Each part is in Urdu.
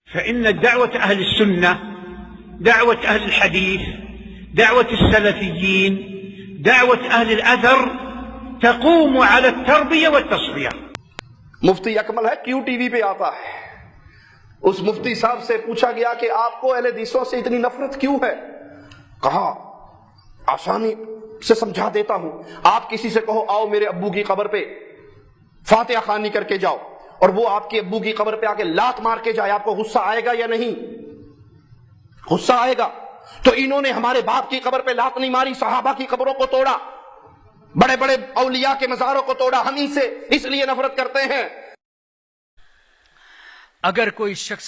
فإن دعوة أهل السنة، دعوة أهل الحديث، دعوة السلفيين، دعوة أهل الأثر تقوم على التربية والتصفية. مفتی اکمل ہے، کیوں ٹی وی پہ آتا ہے؟ اس مفتی صاحب سے پوچھا گیا کہ آپ کو اہل حدیثوں سے اتنی نفرت کیوں ہے؟ کہا آسانی سے سمجھا دیتا ہوں، آپ کسی سے کہو آؤ میرے ابو کی قبر پہ فاتحہ خوانی کر کے جاؤ، اور وہ آپ کے ابو کی قبر پہ آ کے لات مار کے جائے، آپ کو غصہ آئے گا یا نہیں؟ غصہ آئے گا. تو انہوں نے ہمارے باپ کی قبر پہ لات نہیں ماری، صحابہ کی قبروں کو توڑا، بڑے بڑے اولیاء کے مزاروں کو توڑا، ہم ان سے اس لیے نفرت کرتے ہیں. اگر کوئی شخص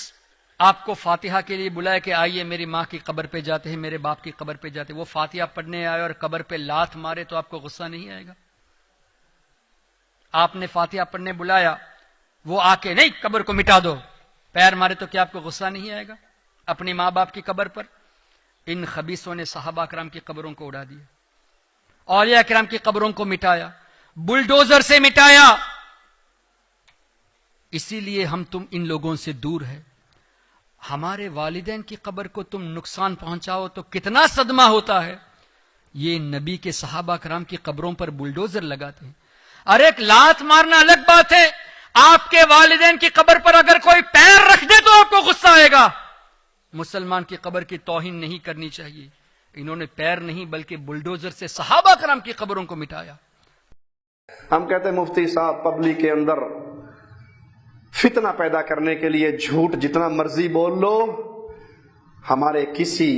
آپ کو فاتحہ کے لیے بلائے کہ آئیے میری ماں کی قبر پہ جاتے ہیں، میرے باپ کی قبر پہ جاتے ہیں، وہ فاتحہ پڑھنے آئے اور قبر پہ لات مارے تو آپ کو غصہ نہیں آئے گا؟ آپ نے فاتحہ پڑھنے بلایا، وہ آ کے نہیں قبر کو مٹا دو، پیر مارے تو کیا آپ کو غصہ نہیں آئے گا؟ اپنی ماں باپ کی قبر پر ان خبیثوں نے صحابہ کرام کی قبروں کو اڑا دیا، اولیاء کرام کی قبروں کو مٹایا، بلڈوزر سے مٹایا. اسی لیے ہم تم ان لوگوں سے دور ہے. ہمارے والدین کی قبر کو تم نقصان پہنچاؤ تو کتنا صدمہ ہوتا ہے. یہ نبی کے صحابہ کرام کی قبروں پر بلڈوزر لگاتے ہیں. اور ایک لات مارنا الگ بات ہے، آپ کے والدین کی قبر پر اگر کوئی پیر رکھ دے تو آپ کو غصہ آئے گا. مسلمان کی قبر کی توہین نہیں کرنی چاہیے. انہوں نے پیر نہیں بلکہ بلڈوزر سے صحابہ کرام کی قبروں کو مٹایا. ہم کہتے ہیں مفتی صاحب پبلک کے اندر فتنہ پیدا کرنے کے لیے جھوٹ جتنا مرضی بول لو. ہمارے کسی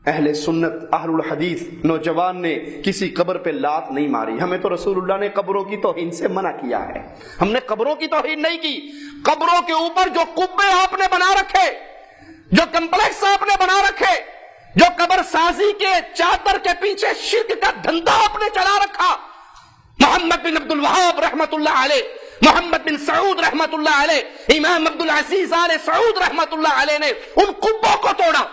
اہل سنت اہل الحدیث نوجوان نے کسی قبر پہ لات نہیں ماری. ہمیں تو رسول اللہ نے قبروں کی توہین سے منع کیا ہے. ہم نے قبروں کی توہین نہیں کی. قبروں کے اوپر جو قبے آپ نے بنا رکھے، جو کمپلیکس آپ نے بنا رکھے، جو قبر سازی کے چادر کے پیچھے شرک کا دھندا آپ نے چلا رکھا، محمد بن عبد الوہاب رحمت اللہ علیہ، محمد بن سعود رحمت اللہ علیہ، امام عبد العزیز آل سعود رحمت اللہ علیہ نے ان قبوں کو توڑا،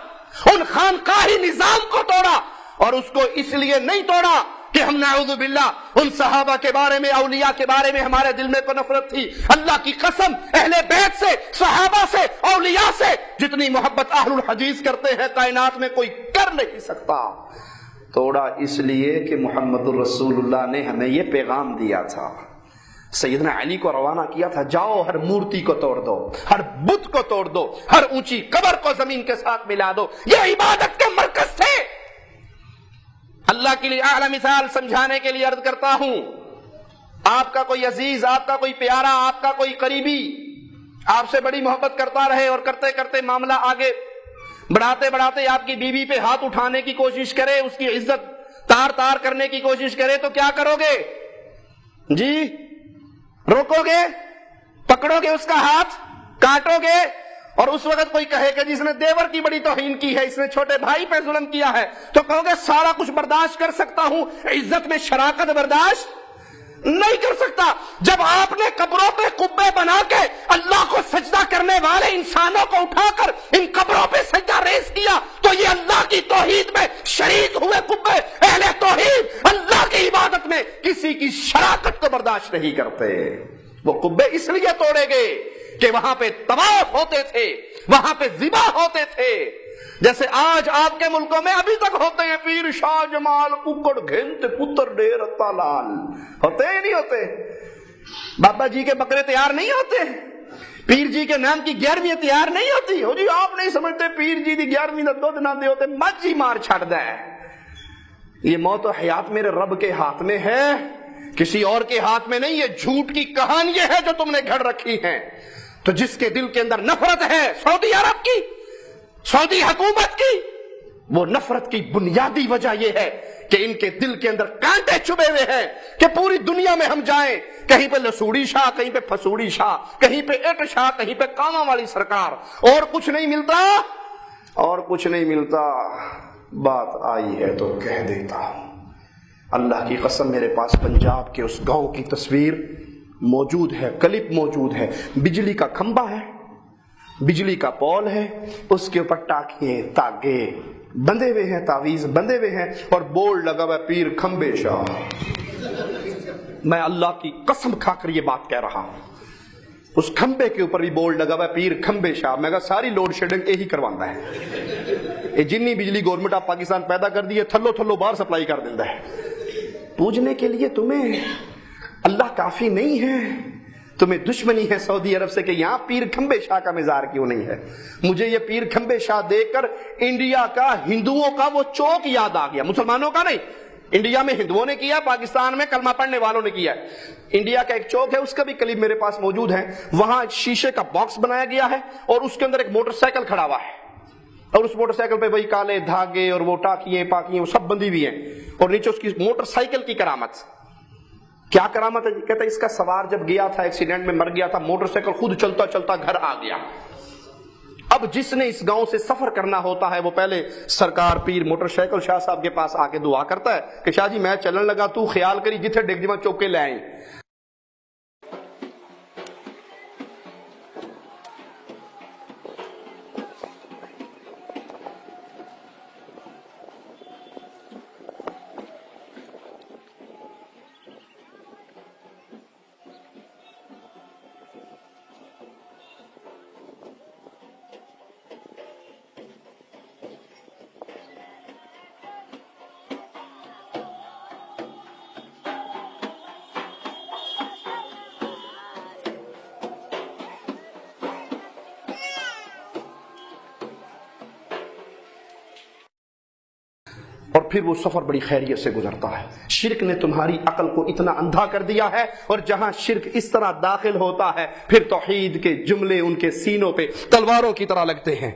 ان خانقاہی نظام کو توڑا. اور اس کو اس لیے نہیں توڑا کہ ہم نعوذ باللہ ان صحابہ کے بارے میں، اولیاء کے بارے میں ہمارے دل میں کوئی نفرت تھی. اللہ کی قسم اہل بیت سے، صحابہ سے، اولیاء سے جتنی محبت اہل الحدیث کرتے ہیں کائنات میں کوئی کر نہیں سکتا. توڑا اس لیے کہ محمد الرسول اللہ نے ہمیں یہ پیغام دیا تھا. سیدنا علی کو روانہ کیا تھا، جاؤ ہر مورتی کو توڑ دو، ہر بت کو توڑ دو، ہر اونچی قبر کو زمین کے ساتھ ملا دو. یہ عبادت کے مرکز تھے. اللہ کے لیے اعلی مثال سمجھانے کے لیے عرض کرتا ہوں، آپ کا کوئی عزیز، آپ کا کوئی پیارا، آپ کا کوئی قریبی آپ سے بڑی محبت کرتا رہے اور کرتے کرتے معاملہ آگے بڑھاتے بڑھاتے آپ کی بیوی پہ ہاتھ اٹھانے کی کوشش کرے، اس کی عزت تار تار کرنے کی کوشش کرے تو کیا کرو گے؟ جی روکو گے؟ پکڑو گے اس کا ہاتھ؟ کاٹو گے؟ اور اس وقت کوئی کہے کہ جس نے دیور کی بڑی توہین کی ہے، اس نے چھوٹے بھائی پہ ظلم کیا ہے، تو کہو گے سارا کچھ برداشت کر سکتا ہوں، عزت میں شراکت برداشت نہیں کر سکتا. جب آپ نے قبروں پہ قبے بنا کے اللہ کو سجدہ کرنے والے انسانوں کو اٹھا کر ان قبروں پہ سجدہ ریز کیا تو یہ اللہ کی توحید میں شریک ہوئے قبے. اہل توحید اللہ کی عبادت میں کسی کی شراکت کو برداشت نہیں کرتے. وہ قبے اس لیے توڑے گئے کہ وہاں پہ طواف ہوتے تھے، وہاں پہ ذبح ہوتے تھے، جیسے آج آپ کے ملکوں میں ابھی تک ہوتے ہیں. پیر شاہ جمال ککڑ گھنت پتر ڈیر لال ہوتے ہی نہیں ہوتے. بابا جی کے بکرے تیار نہیں ہوتے، پیر جی کے نام کی 11ویں تیار نہیں ہوتی. ہو جی آپ نہیں سمجھتے پیر جی دی 11ویں دا دودھ نہ دے ہوتے، مجھ ہی مار چھڑ دے. یہ موت و حیات میرے رب کے ہاتھ میں ہے، کسی اور کے ہاتھ میں نہیں. یہ جھوٹ کی کہانی ہے جو تم نے گھڑ رکھی ہے. تو جس کے دل کے اندر نفرت ہے سعودی عرب کی، سعودی حکومت کی، وہ نفرت کی بنیادی وجہ یہ ہے کہ ان کے دل کے اندر کانٹے چبھے ہوئے ہیں کہ پوری دنیا میں ہم جائیں، کہیں پہ لسوڑی شاہ، کہیں پہ پھسوڑی شاہ، کہیں پہ اٹ شاہ، کہیں پہ کاما والی سرکار، اور کچھ نہیں ملتا، اور کچھ نہیں ملتا. بات آئی ہے تو کہہ دیتا ہوں. اللہ کی قسم میرے پاس پنجاب کے اس گاؤں کی تصویر موجود ہے، کلپ موجود ہے. بجلی کا کھمبا ہے، بجلی کا پول ہے، اس کے اوپر ٹاکیے تاگے بندھے ہوئے ہیں، تعویذ بندھے ہوئے ہیں، اور بورڈ لگا ہوا ہے پیر کھمبے شاہ. میں اللہ کی قسم کھا کر یہ بات کہہ رہا ہوں. اس کھمبے کے اوپر بھی بورڈ لگا ہوا ہے پیر کھمبے شاہ. میں کہا ساری لوڈ شیڈنگ یہی کروانا ہے. یہ جنی بجلی گورنمنٹ آف پاکستان پیدا کر دی ہے تھلو تھلو باہر سپلائی کر دیتا ہے. پوجنے کے لیے تمہیں اللہ کافی نہیں ہے؟ تمہیں دشمنی ہے سعودی عرب سے کہ یہاں پیر کھمبے شاہ کا مزار کیوں نہیں ہے؟ مجھے یہ پیر کھمبے شاہ دیکھ کر انڈیا کا ہندوؤں کا وہ چوک یاد آ گیا. مسلمانوں کا نہیں، انڈیا میں ہندوؤں نے کیا، پاکستان میں کلمہ پڑھنے والوں نے کیا ہے. انڈیا کا ایک چوک ہے، اس کا بھی کلپ میرے پاس موجود ہے. وہاں شیشے کا باکس بنایا گیا ہے اور اس کے اندر ایک موٹر سائیکل کھڑا ہوا ہے، اور اس موٹر سائیکل پہ وہی کالے دھاگے اور وہ ٹاکیاں پاکیاں وہ سب بندی ہوئی ہیں، اور نیچے اس کی موٹر سائیکل کی کرامت. کیا کرامت ہے؟ کہتا ہے اس کا سوار جب گیا تھا ایکسیڈنٹ میں مر گیا تھا، موٹر سائیکل خود چلتا چلتا گھر آ گیا. اب جس نے اس گاؤں سے سفر کرنا ہوتا ہے وہ پہلے سرکار پیر موٹر سائیکل شاہ صاحب کے پاس آ کے دعا کرتا ہے کہ شاہ جی میں چلن لگا تو خیال کری جتھے ڈگ جمع چوکے لے آئیں. اور پھر وہ سفر بڑی خیریت سے گزرتا ہے. شرک نے تمہاری عقل کو اتنا اندھا کر دیا ہے، اور جہاں شرک اس طرح داخل ہوتا ہے پھر توحید کے جملے ان کے سینوں پہ تلواروں کی طرح لگتے ہیں.